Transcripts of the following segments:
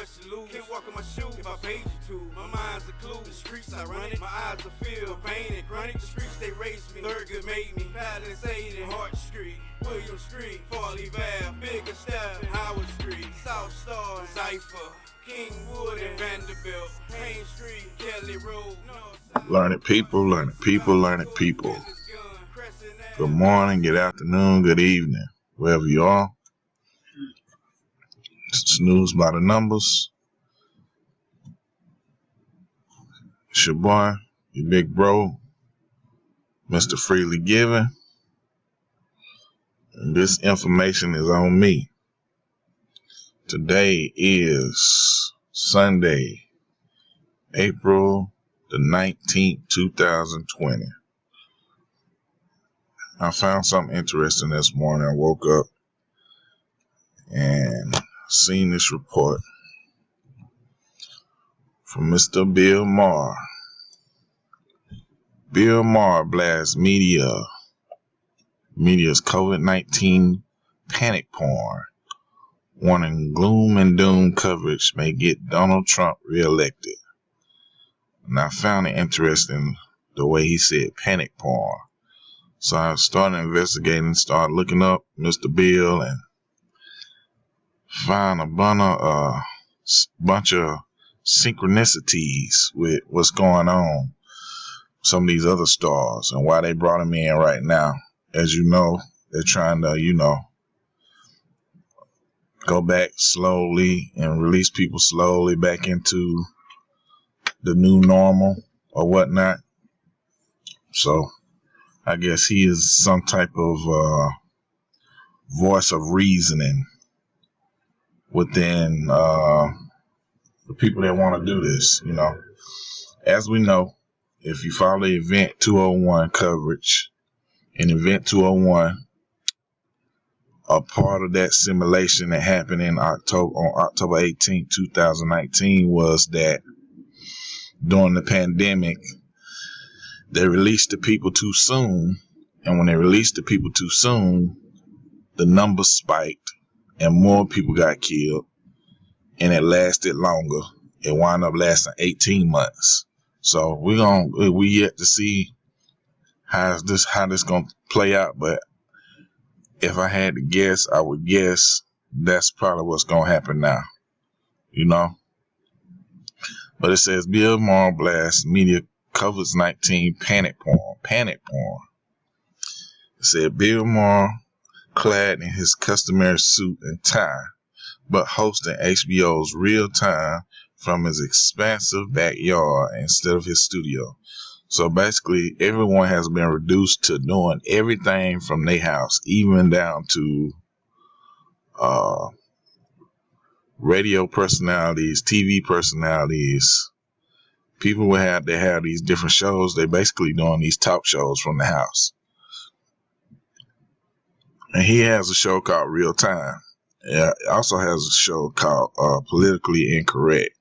much to lose. Can't walk in my shoes if I paid you to. My mind's a clue. The streets I run it. My eyes are filled. Pain and chronic. The streets they race me. Thurgood made me. Palisade and Hart Street. William Street. Farley Valve. Bigger Step. Howard Street. South Star. Cypher. Kingwood and Vanderbilt. Main Street. Kelly Road. Learning people, learning people, learning people. Good morning, good afternoon, good evening, wherever you are. Snooze by the numbers. It's your boy, your big bro, Mr. Freely Giving. And this information is on me. Today is Sunday, April the 19th, 2020. I found something interesting this morning. I woke up and seen this report from Mr. Bill Maher. Bill Maher blasts media's COVID-19 panic porn, warning gloom and doom coverage may get Donald Trump reelected. And I found it interesting the way he said panic porn. So I started investigating, started looking up Mr. Bill and find a bunch of synchronicities with what's going on. Some of these other stars and why they brought him in right now. As you know, they're trying to, go back slowly and release people slowly back into the new normal or whatnot. So I guess he is some type of voice of reasoning within the people that want to do this. As we know, if you follow Event 201 coverage, in Event 201, a part of that simulation that happened on October 18, 2019 was that during the pandemic, they released the people too soon, and when they released the people too soon, the numbers spiked, and more people got killed, and it lasted longer. It wound up lasting 18 months. So we yet to see how this gonna play out. But if I had to guess, I would guess that's probably what's gonna happen now. But it says Bill Maher blasts media COVID-19 panic porn. It said Bill Maher, clad in his customary suit and tie, but hosting HBO's Real Time from his expansive backyard instead of his studio. So basically, everyone has been reduced to doing everything from their house, even down to radio personalities, TV personalities. People they have these different shows. They're basically doing these talk shows from the house. And he has a show called Real Time. He also has a show called Politically Incorrect.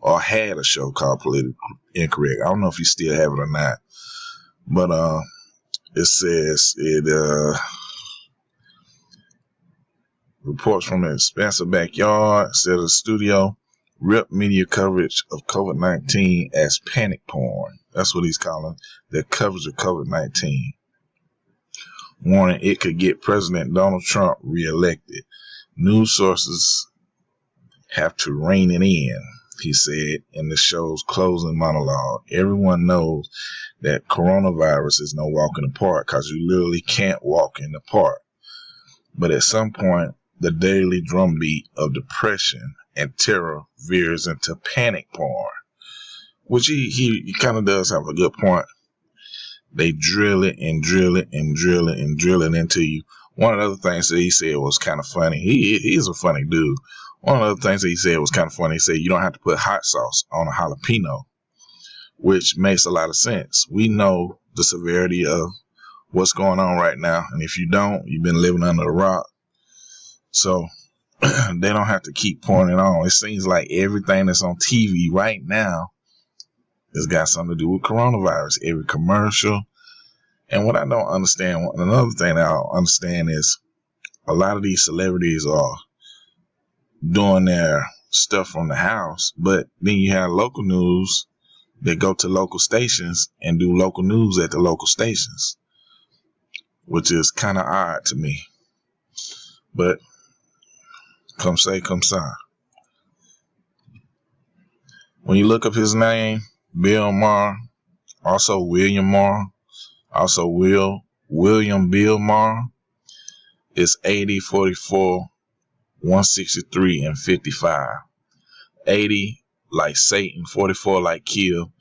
Or had a show called Politically Incorrect. I don't know if he still have it or not. But it says reports from an expansive backyard instead of the studio. Rip media coverage of COVID-19 as panic porn. That's what he's calling the coverage of COVID-19. Warning it could get President Donald Trump reelected. News sources have to rein it in, he said in the show's closing monologue. Everyone knows that coronavirus is no walk in the park because you literally can't walk in the park. But at some point, the daily drumbeat of depression and terror veers into panic porn, which he kind of does have a good point. They drill it and drill it and drill it and drill it into you. One of the other things that he said was kind of funny. He's a funny dude. One of the other things that he said was kind of funny. He said you don't have to put hot sauce on a jalapeno, which makes a lot of sense. We know the severity of what's going on right now, and if you don't, you've been living under a rock. So they don't have to keep pouring it on. It seems like everything that's on TV right now has got something to do with coronavirus. Every commercial. And what I don't understand, another thing that I don't understand is a lot of these celebrities are doing their stuff from the house, but then you have local news that go to local stations and do local news at the local stations, which is kind of odd to me. But come say, come sa. When you look up his name, Bill Maher, also William Maher, also William Bill Maher, it's 80, 44, 163, and 55. 80 like Satan, 44 like kill,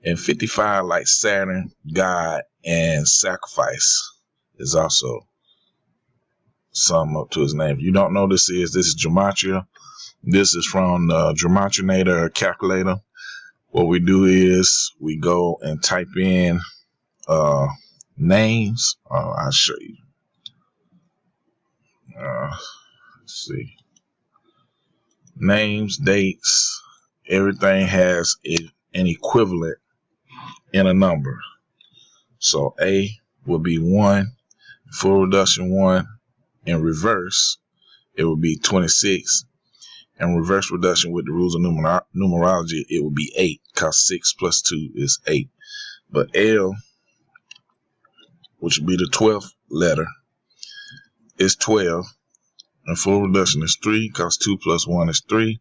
and 55 like Saturn, God, and sacrifice is also sum up to his name. If you don't know this is Gematria. This is from the Gematrinator calculator. What we do is we go and type in names. I'll show you. Let's see. Names, dates, everything has an equivalent in a number. So A will be 1, full reduction 1. In reverse, it will be 26. And reverse reduction with the rules of numerology, it will be 8, because 6 plus 2 is 8. But L, which would be the 12th letter, is 12. And full reduction is 3, because 2 plus 1 is 3.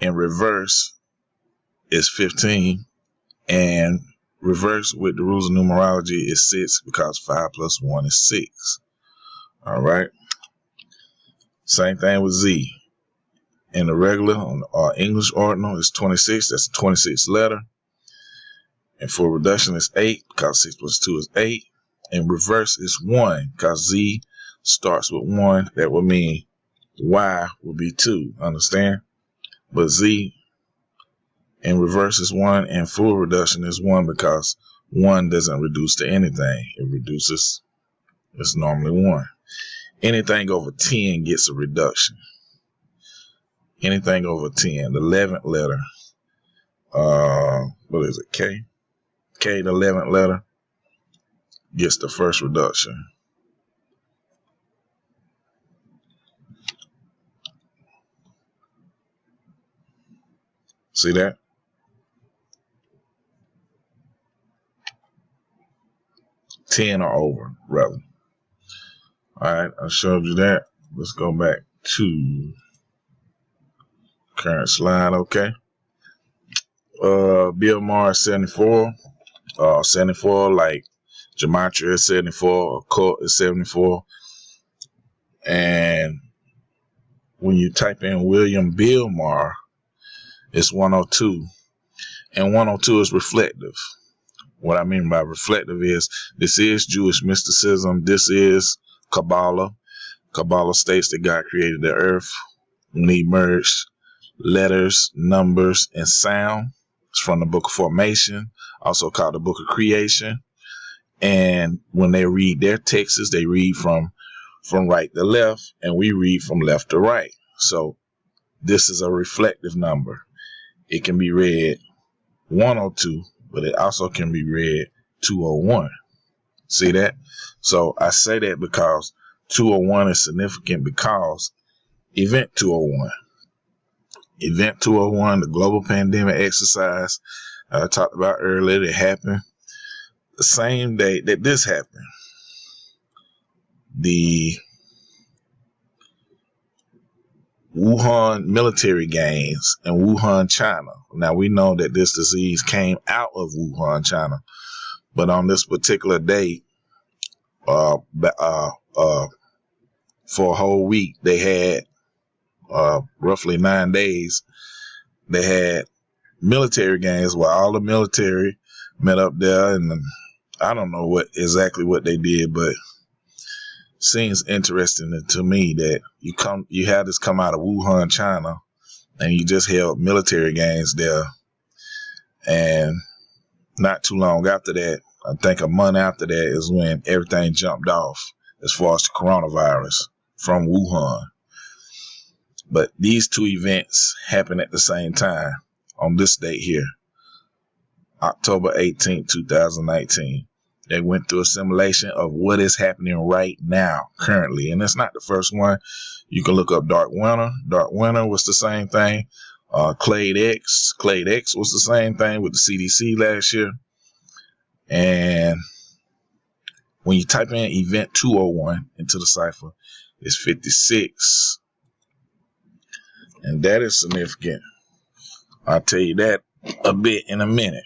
In reverse is 15. And reverse with the rules of numerology is 6, because 5 plus 1 is 6. All right. Same thing with Z. In the regular or English ordinal is 26. That's the 26th letter. And full reduction is 8, because 6 plus 2 is 8. In reverse is 1, because Z starts with 1. That would mean Y will be 2. Understand? But Z in reverse is 1, and full reduction is 1, because 1 doesn't reduce to anything. It reduces, it's normally 1. Anything over 10 gets a reduction. Anything over 10, the 11th letter, what is it, K? K, the 11th letter, gets the first reduction. See that? Ten or over, rather. All right, I showed you that. Let's go back to current slide, okay? Bill Maher is 74. 74, like Gematria is 74, occult is 74. And when you type in William Bill Maher, it's 102. And 102 is reflective. What I mean by reflective is this is Jewish mysticism. This is Kabbalah. Kabbalah states that God created the earth when he merged letters, numbers, and sound. It's from the Book of Formation, also called the Book of Creation. And when they read their texts, they read from right to left, and we read from left to right. So this is a reflective number. It can be read 102, but it also can be read 201. See that? So I say that because 201 is significant because Event 201. Event 201, the global pandemic exercise I talked about earlier, that happened the same day that this happened. The Wuhan military gangs in Wuhan, China. Now we know that this disease came out of Wuhan, China, but on this particular day, for a whole week, they had roughly 9 days. They had military gangs where all the military met up there, and I don't know exactly what they did, but seems interesting to me that you had this come out of Wuhan, China, and you just held military gangs there. And not too long after that, I think a month after that, is when everything jumped off as far as the coronavirus from Wuhan. But these two events happened at the same time on this date here, October 18, 2019. They went through a simulation of what is happening right now, currently. And it's not the first one. You can look up Dark Winter. Dark Winter was the same thing. Clade X was the same thing with the CDC last year. And when you type in event 201 into the cipher, it's 56. And that is significant. I'll tell you that a bit in a minute.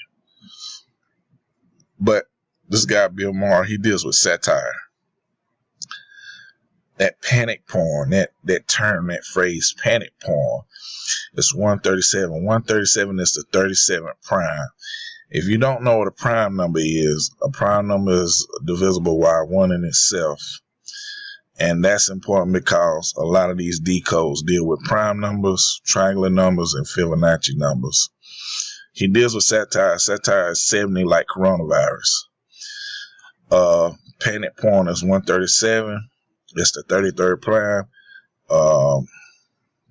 But this guy, Bill Maher, he deals with satire. That panic porn, that term, that phrase, panic porn, it's 137. 137 is the 37th prime. If you don't know what a prime number is divisible by 1 in itself. And that's important because a lot of these decodes deal with prime numbers, triangular numbers, and Fibonacci numbers. He deals with satire. Satire is 70 like coronavirus. Panic porn is 137. It's the 33rd prime.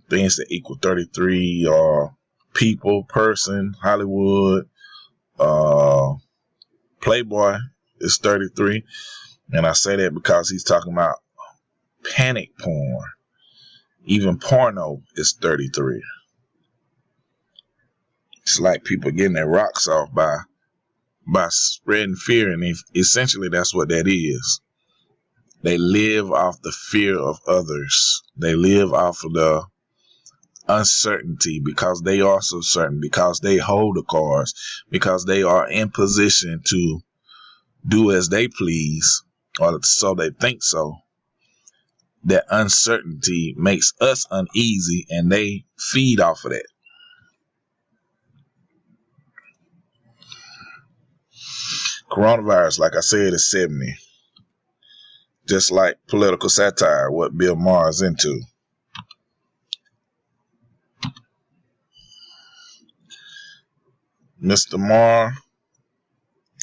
Things that equal 33 are people, person, Hollywood. Playboy is 33. And I say that because he's talking about panic porn. Even porno is 33. It's like people getting their rocks off by spreading fear, and essentially that's what that is. They live off the fear of others. They live off of the uncertainty because they are so certain, because they hold the cards, because they are in position to do as they please, or so they think so. That uncertainty makes us uneasy, and they feed off of that. Coronavirus, like I said, is 70. Just like political satire, what Bill Maher is into. Mr. Maher,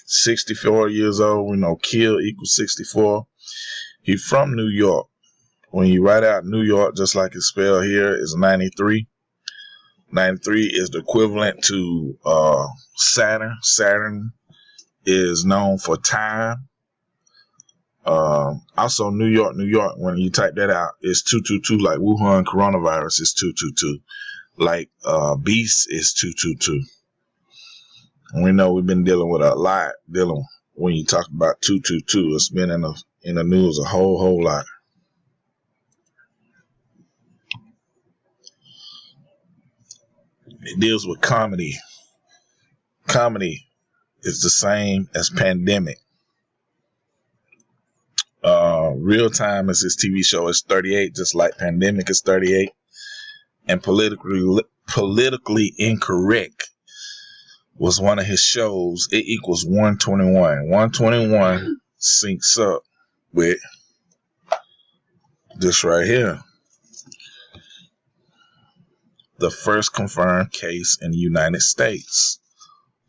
64 years old. We know kill equals 64. He's from New York. When you write out New York, just like it's spelled here, is 93. 93 is the equivalent to Saturn. Saturn is known for time. Also, New York, when you type that out, it's 222. Like Wuhan coronavirus is 222. Like Beast is 222. And we know we've been dealing with a lot. When you talk about 222, it's been in the news a whole lot. It deals with comedy. Comedy is the same as pandemic. Real Time is his TV show. It's 38, just like Pandemic is 38. And Politically Incorrect was one of his shows. It equals 121. 121 syncs up with this right here. The first confirmed case in the United States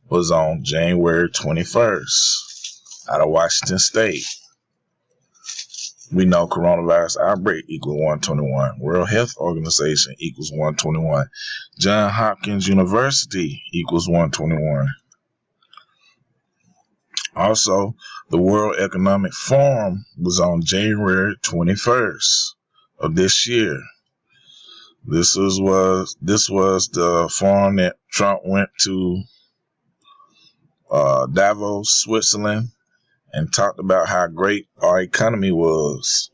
was on January 21st out of Washington State. We know coronavirus outbreak equals 121. World Health Organization equals 121. Johns Hopkins University equals 121. Also, the World Economic Forum was on January 21st of this year. This was the forum that Trump went to Davos, Switzerland, and talked about how great our economy was,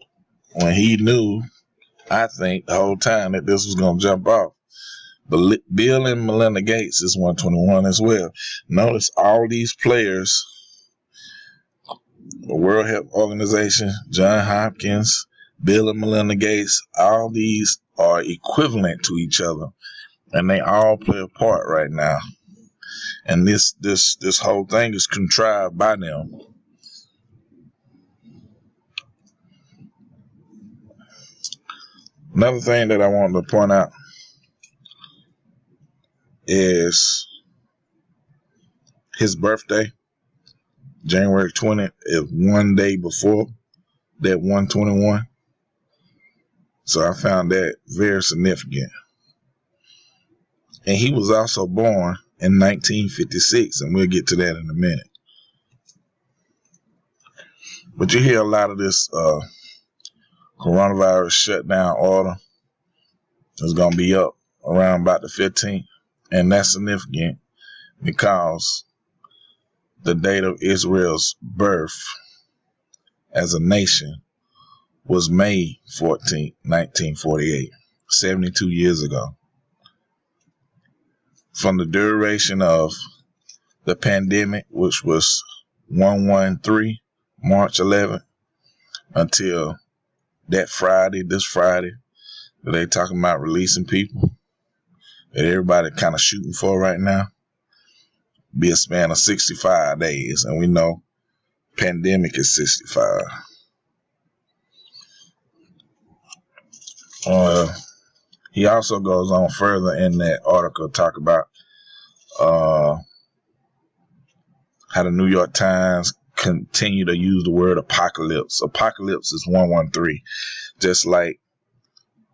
when he knew, I think, the whole time that this was going to jump off. But Bill and Melinda Gates is 121 as well. Notice all these players, the World Health Organization, Johns Hopkins, Bill and Melinda Gates, all these are equivalent to each other, and they all play a part right now. And this whole thing is contrived by them. Another thing that I wanted to point out is his birthday, January 20th, is one day before that 121. So I found that very significant. And he was also born in 1956, and we'll get to that in a minute. But you hear a lot of this coronavirus shutdown order is going to be up around about the 15th. And that's significant because the date of Israel's birth as a nation was May 14th, 1948, 72 years ago. From the duration of the pandemic, which was 113, March 11th, until that Friday, this Friday, that they talking about releasing people, that everybody kind of shooting for right now, be a span of 65 days. And we know pandemic is 65. He also goes on further in that article, talk about how the New York Times continue to use the word apocalypse. Apocalypse is 113, just like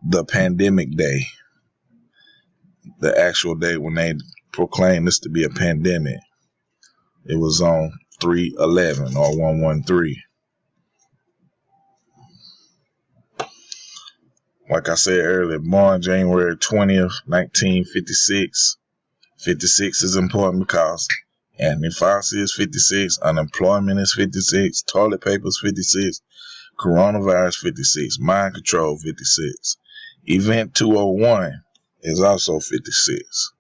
the pandemic day, the actual day when they proclaimed this to be a pandemic. It was on 3/11 or 113. Like I said earlier, born January 20th, 1956. 56 is important because Anthony Fauci is 56, unemployment is 56, toilet paper is 56, coronavirus 56, mind control 56. Event 201 is also 56.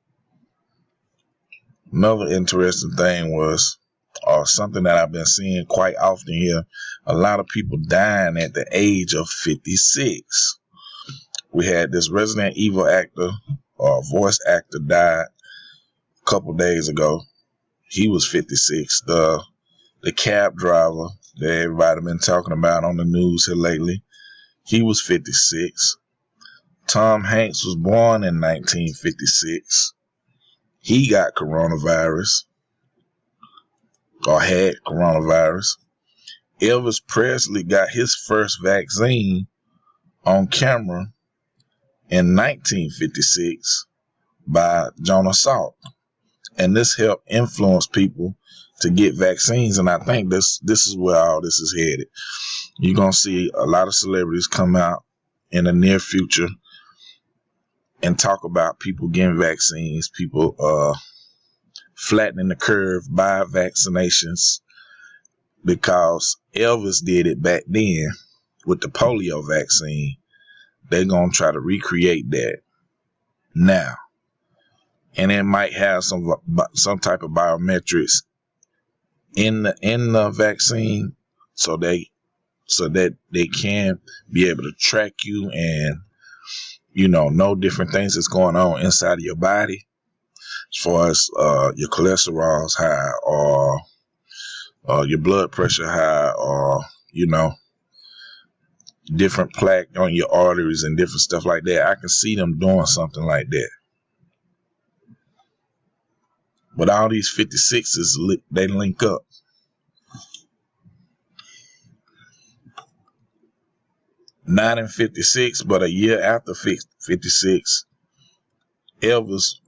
Another interesting thing was, or something that I've been seeing quite often here, a lot of people dying at the age of 56. We had this Resident Evil actor or voice actor died a couple days ago. He was 56. The cab driver that everybody been talking about on the news here lately, he was 56. Tom Hanks was born in 1956. He got coronavirus, or had coronavirus. Elvis Presley got his first vaccine on camera in 1956 by Jonas Salk. And this helped influence people to get vaccines. And I think this is where all this is headed. You're going to see a lot of celebrities come out in the near future and talk about people getting vaccines, people flattening the curve by vaccinations, because Elvis did it back then with the polio vaccine. They're going to try to recreate that now. And it might have some type of biometrics in the vaccine so that they can be able to track you and, know different things that's going on inside of your body, as far as your cholesterol's high, or your blood pressure high, or, different plaque on your arteries and different stuff like that. I can see them doing something like that. But all these 56s, they link up. Not in 56, but a year after 56, Bill Gates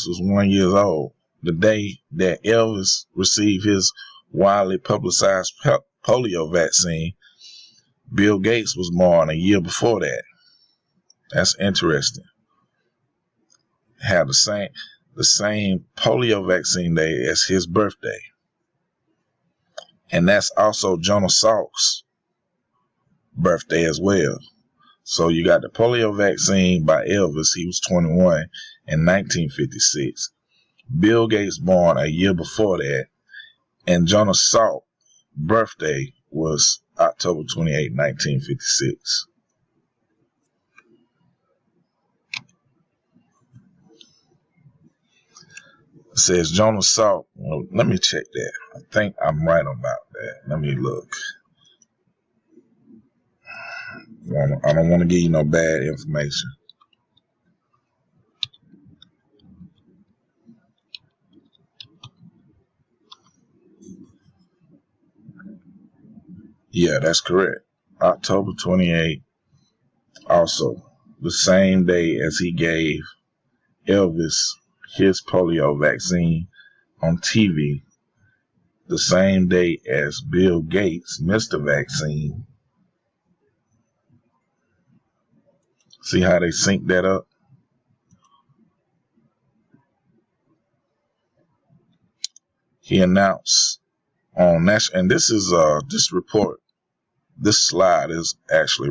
was 1 year old. The day that Elvis received his widely publicized polio vaccine, Bill Gates was born a year before that. That's interesting. Had the same polio vaccine day as his birthday. And that's also Jonas Salk's birthday as well. So you got the polio vaccine by Elvis. He was 21 in 1956. Bill Gates born a year before that. And Jonas Salk's birthday was October 28, 1956. It says Jonas Salk. Well, let me check that. I think I'm right about that. Let me look. I don't want to give you no bad information. Yeah, that's correct. October 28, also the same day as he gave Elvis his polio vaccine on TV. the same day as Bill Gates missed the vaccine. See how they sync that up? He announced on national, and this is this report, this slide is actually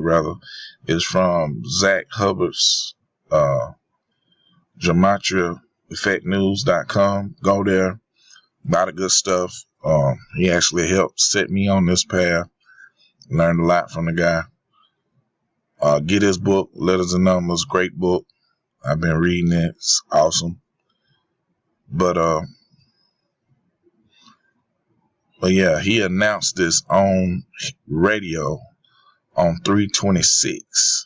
is from Zach Hubbard's GeometriaEffectNews.com. Go there, a lot of good stuff. He actually helped set me on this path. Learned a lot from the guy. Get his book, Letters and Numbers, great book. I've been reading it. It's awesome. But yeah, he announced this on radio on 3/26.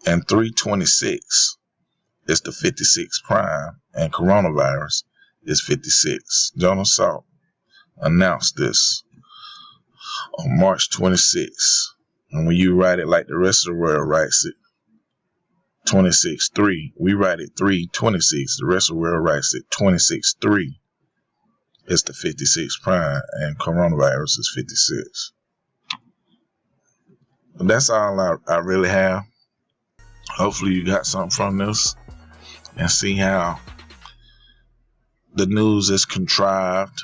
And 3/26 is the 56th prime, and coronavirus is 56. Jonas Salk announced this on March 26th. And when you write it like the rest of the world writes it, 26-3, we write it 3/26. The rest of the world writes it 26-3. It's the 56th prime, and coronavirus is 56. But that's all I really have. Hopefully you got something from this and see how the news is contrived,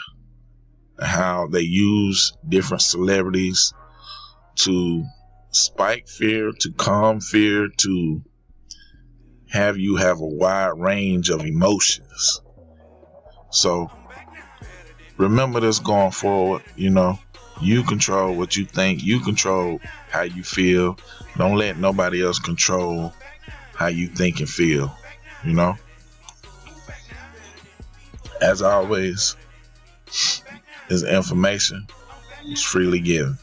how they use different celebrities to spike fear, to calm fear, to have you have a wide range of emotions. So remember this going forward. You control what you think. You control how you feel. Don't let nobody else control how you think and feel. As always, this information is freely given.